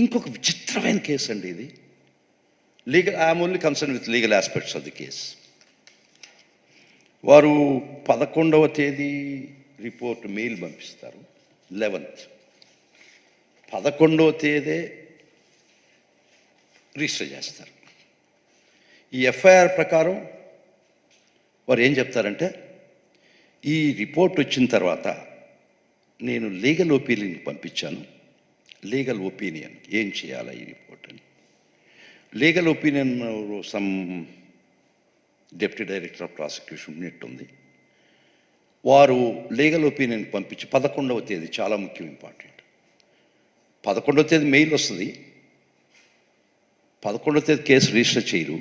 ఇంకొక విచిత్రమైన కేసు అండి ఇది. Legal, I'm only concern with legal aspects of the case. వారు 11వ తేదీ రిపోర్ట్ మెయిల్ పంపిస్తారు. 11th 11వ తేదీ రిజిస్టర్ చేస్తారు. ఈ ఎఫ్ఐఆర్ ప్రకారం వారు ఏం చెప్తారంటే, ఈ రిపోర్ట్ వచ్చిన తర్వాత నేను లీగల్ ఒపీనియన్ పంపించాను. లీగల్ ఒపీనియన్ ఏం చేయాలా ఈ రిపోర్ట్ అని. Legal opinion some deputy director of prosecution ఉన్నట్టుంది. వారు లీగల్ ఒపీనియన్ పంపించి 11వ తేదీ, చాలా ముఖ్యం, ఇంపార్టెంట్, 11వ తేదీ మెయిల్ వస్తుంది. 11వ తేదీ కేసు రిజిస్టర్ చేయరు.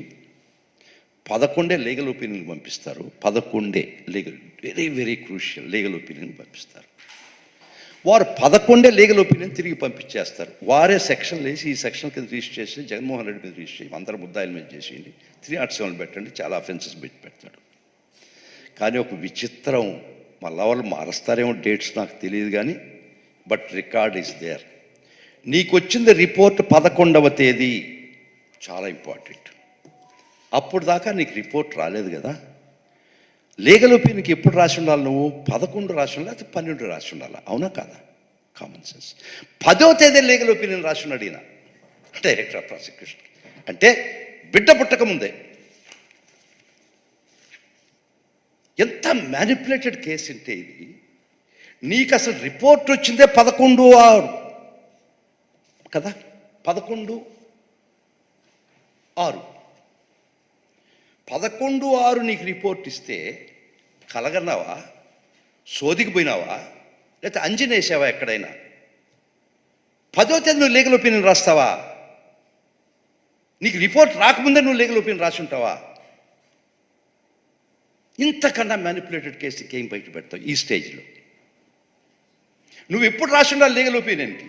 11 లీగల్ ఒపీనియన్ పంపిస్తారు. 11 legal, very very crucial legal opinion పంపిస్తారు. వారు 11 లీగల్ ఒపీనియన్ తిరిగి పంపించేస్తారు. వారే సెక్షన్లు వేసి, ఈ సెక్షన్ కింద రిజిస్టర్ చేసి జగన్మోహన్ రెడ్డి మీద రిజిస్టర్ చేసి అందరు ముద్దాయిల మీద చేసేయండి, 307 పెట్టండి, చాలా అఫెన్సెస్ పెడతాడు. కానీ ఒక విచిత్రం, మళ్ళా వాళ్ళు మారుస్తారేమో డేట్స్ నాకు తెలియదు కానీ, బట్ రికార్డ్ ఈస్ దేర్. నీకు వచ్చింది రిపోర్ట్ 11వ తేదీ, చాలా ఇంపార్టెంట్. అప్పుడు దాకా నీకు రిపోర్ట్ రాలేదు కదా. లీగల్ ఒపీనియన్కి ఎప్పుడు రాసి ఉండాలి నువ్వు? 11 రాసి ఉండాలి, లేకపోతే 12 రాసి ఉండాలా? అవునా కాదా? Common sense. 10వ తేదీ లీగల్ ఒపీనియన్ రాసి ఉన్నాడు ఈయన, డైరెక్టర్ ఆఫ్ ప్రాసిక్యూషన్. అంటే బిడ్డ పుట్టకముందే. ఎంత మ్యానిపులేటెడ్ కేసు అంటే ఇది. నీకు అసలు రిపోర్ట్ వచ్చిందే 11/6 కదా, 11/6. 11/6 నీకు రిపోర్ట్ ఇస్తే కలగన్నావా, సోదికి పోయినావా, లేకపోతే అంజనేసావా ఎక్కడైనా? 10వ తేదీ నువ్వు లీగల్ ఒపీనియన్ రాస్తావా? నీకు రిపోర్ట్ రాకముందే నువ్వు లీగల్ ఒపీనియన్ రాసి ఉంటావా? ఇంతకన్నా మ్యానిపులేటెడ్ కేసుకి ఏం బయట పెడతావు ఈ స్టేజ్లో? నువ్వు ఎప్పుడు రాసి ఉండాలి లీగల్ ఒపీనియన్కి?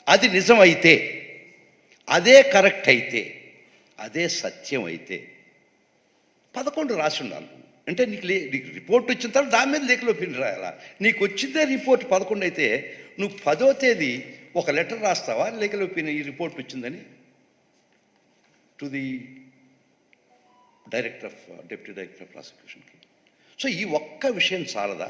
అది నిజం అయితే, అదే కరెక్ట్ అయితే, అదే సత్యం అయితే 11 రాసి ఉండాలి. అంటే నీకు రిపోర్ట్ వచ్చిన తర్వాత దాని మీద లీగల్ ఒపీనియన్ రాయాలా? నీకు వచ్చిందే రిపోర్ట్ 11 అయితే, నువ్వు 10వ తేదీ ఒక లెటర్ రాస్తావా లీగల్ ఒపీనియన్ ఈ రిపోర్ట్ వచ్చిందని to the deputy director of ప్రాసిక్యూషన్కి? సో ఈ ఒక్క విషయం చాలదా?